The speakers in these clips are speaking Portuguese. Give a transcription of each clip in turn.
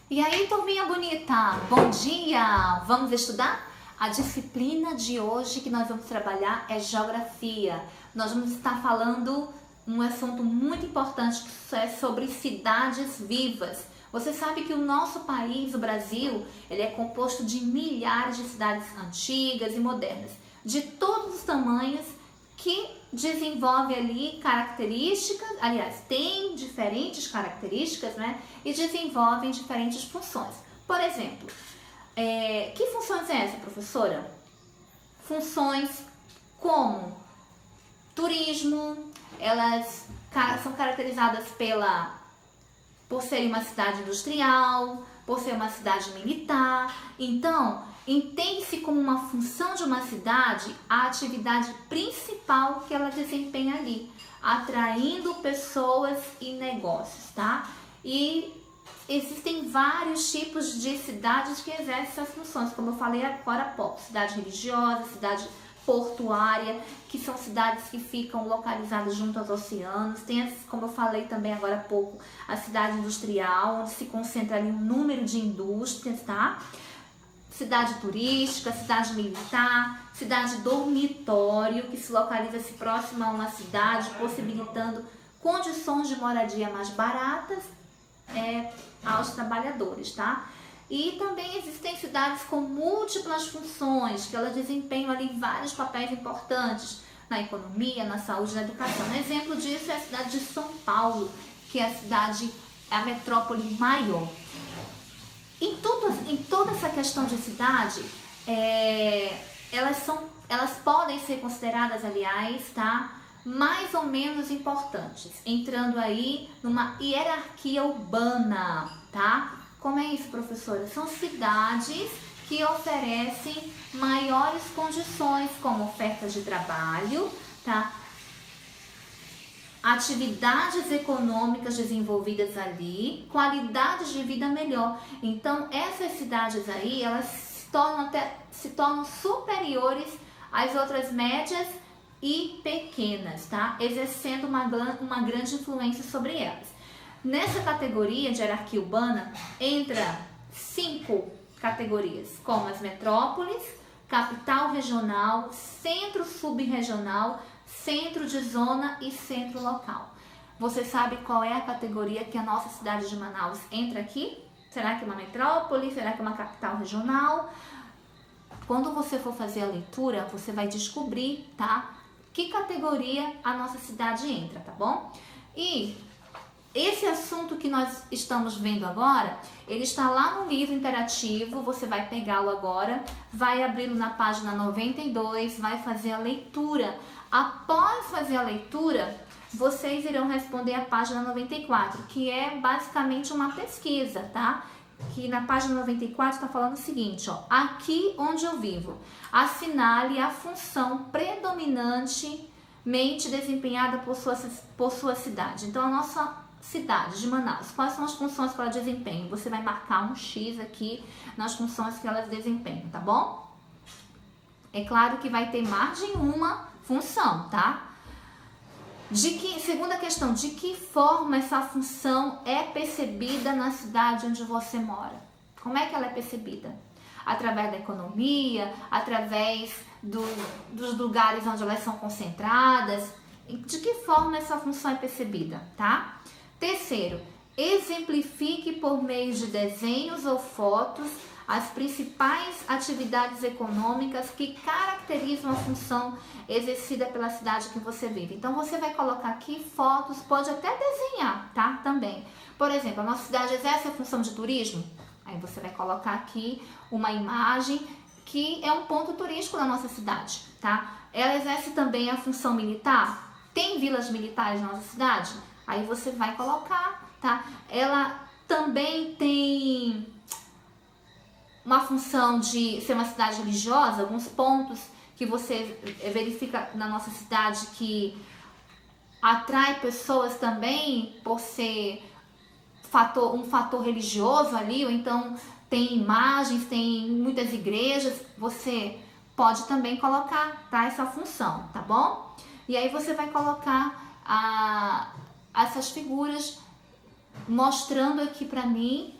E aí, turminha bonita, bom dia! Vamos estudar? A disciplina de hoje que nós vamos trabalhar é Geografia. Nós vamos estar falando um assunto muito importante que é sobre cidades vivas. Você sabe que o nosso país, o Brasil, ele é composto de milhares de cidades antigas e modernas, de todos os tamanhos, que desenvolve ali características, aliás, tem diferentes características, né? E desenvolvem diferentes funções. Por exemplo, que funções é essa, professora? Funções como turismo, elas são caracterizadas por ser uma cidade industrial, por ser uma cidade militar. Então, entende-se como uma função de uma cidade a atividade principal que ela desempenha ali, atraindo pessoas e negócios, tá? E existem vários tipos de cidades que exercem essas funções, como eu falei agora há pouco: cidade religiosa, cidade portuária, que são cidades que ficam localizadas junto aos oceanos. Tem, como eu falei também agora há pouco, a cidade industrial, onde se concentra ali um número de indústrias, tá? Cidade turística, cidade militar, cidade dormitório, que se localiza-se próxima a uma cidade, possibilitando condições de moradia mais baratas aos trabalhadores, tá? E também existem cidades com múltiplas funções, que elas desempenham ali vários papéis importantes na economia, na saúde, na educação. Um exemplo disso é a cidade de São Paulo, que é a metrópole maior. Em toda essa questão de cidade, elas podem ser consideradas, aliás, tá, mais ou menos importantes, entrando aí numa hierarquia urbana, tá? Como é isso, professora? São cidades que oferecem maiores condições, como ofertas de trabalho, tá? Atividades econômicas desenvolvidas ali, qualidade de vida melhor. Então, essas cidades aí, elas se tornam superiores às outras médias e pequenas, tá? Exercendo uma grande influência sobre elas. Nessa categoria de hierarquia urbana, entra 5 categorias, como as metrópoles, capital regional, centro subregional, centro de zona e centro local. Você sabe qual é a categoria que a nossa cidade de Manaus entra aqui? Será que é uma metrópole? Será que é uma capital regional? Quando você for fazer a leitura, você vai descobrir, tá? Que categoria a nossa cidade entra, tá bom? E esse assunto que nós estamos vendo agora, ele está lá no livro interativo. Você vai pegá-lo agora, vai abri-lo na página 92, vai fazer a leitura. Após fazer a leitura, vocês irão responder a página 94, que é basicamente uma pesquisa, tá? Que na página 94 está falando o seguinte, ó: aqui onde eu vivo, assinale a função predominantemente desempenhada por sua cidade. Então, a nossa cidade de Manaus, quais são as funções que ela desempenha? Você vai marcar um X aqui nas funções que elas desempenham, tá bom? É claro que vai ter mais de uma função, tá? Segunda questão, de que forma essa função é percebida na cidade onde você mora? Como é que ela é percebida? Através da economia, através dos lugares onde elas são concentradas? De que forma essa função é percebida, tá? Terceiro, exemplifique por meio de desenhos ou fotos as principais atividades econômicas que caracterizam a função exercida pela cidade que você vive. Então, você vai colocar aqui fotos, pode até desenhar, tá? Também. Por exemplo, a nossa cidade exerce a função de turismo. Aí você vai colocar aqui uma imagem que é um ponto turístico na nossa cidade, tá? Ela exerce também a função militar. Tem vilas militares na nossa cidade? Aí você vai colocar, tá? Ela também tem uma função de ser uma cidade religiosa, alguns pontos que você verifica na nossa cidade que atrai pessoas também por ser um fator religioso ali, ou então tem imagens, tem muitas igrejas. Você pode também colocar, tá, essa função, tá bom? E aí você vai colocar essas figuras mostrando aqui para mim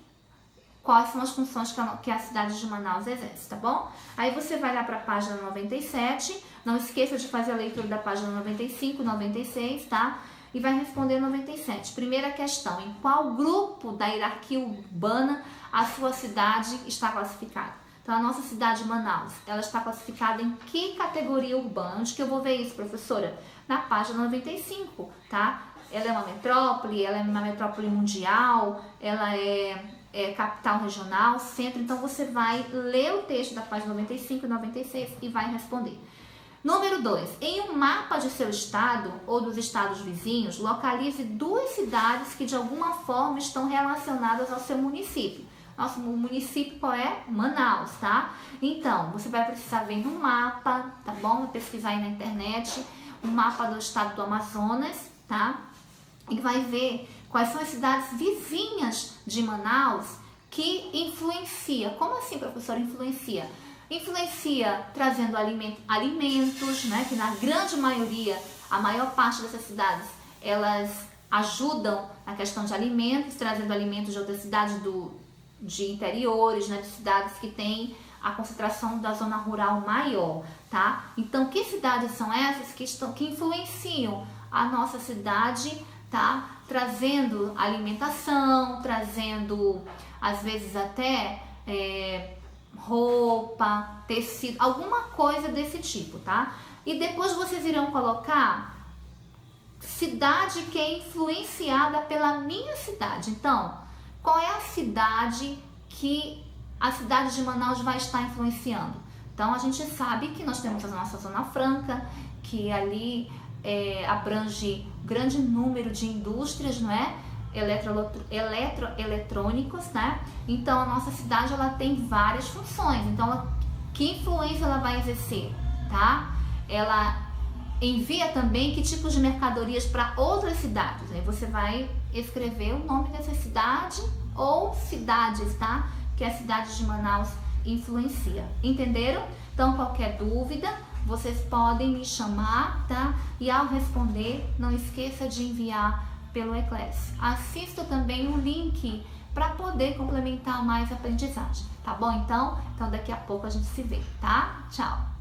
quais são as funções que a cidade de Manaus exerce, tá bom? Aí você vai lá para a página 97, não esqueça de fazer a leitura da página 95, 96, tá? E vai responder 97. Primeira questão, em qual grupo da hierarquia urbana a sua cidade está classificada? Então, a nossa cidade de Manaus, ela está classificada em que categoria urbana? Onde que eu vou ver isso, professora? Na página 95, tá? Ela é uma metrópole, ela é uma metrópole mundial, ela é capital regional, centro. Então, você vai ler o texto da página 95 e 96 e vai responder. Número 2. Em um mapa de seu estado ou dos estados vizinhos, localize 2 cidades que de alguma forma estão relacionadas ao seu município. Nosso município qual é? Manaus, tá? Então, você vai precisar ver no mapa, tá bom? Vai pesquisar aí na internet, um mapa do estado do Amazonas, tá? E vai ver quais são as cidades vizinhas de Manaus que influencia. Como assim, professor, influencia? Influencia trazendo alimentos, né? Que na grande maioria, a maior parte dessas cidades, elas ajudam na questão de alimentos, trazendo alimentos de outras cidades de interiores, né? De cidades que têm a concentração da zona rural maior, tá? Então, que cidades são essas que influenciam a nossa cidade, tá? Trazendo alimentação, trazendo, às vezes até roupa, tecido, alguma coisa desse tipo, tá? E depois vocês irão colocar cidade que é influenciada pela minha cidade. Então, qual é a cidade que a cidade de Manaus vai estar influenciando? Então, a gente sabe que nós temos a nossa Zona Franca, que ali abrange grande número de indústrias, não é? Eletrônicos, né? Então, a nossa cidade, ela tem várias funções. Então, que influência ela vai exercer, tá? Ela envia também que tipos de mercadorias para outras cidades. Aí você vai escrever o nome dessa cidade ou cidades, tá? Que a cidade de Manaus influencia. Entenderam? Então, qualquer dúvida, vocês podem me chamar, tá? E ao responder, não esqueça de enviar pelo Eclass. Assista também o link para poder complementar mais a aprendizagem, tá bom? Então daqui a pouco a gente se vê, tá? Tchau!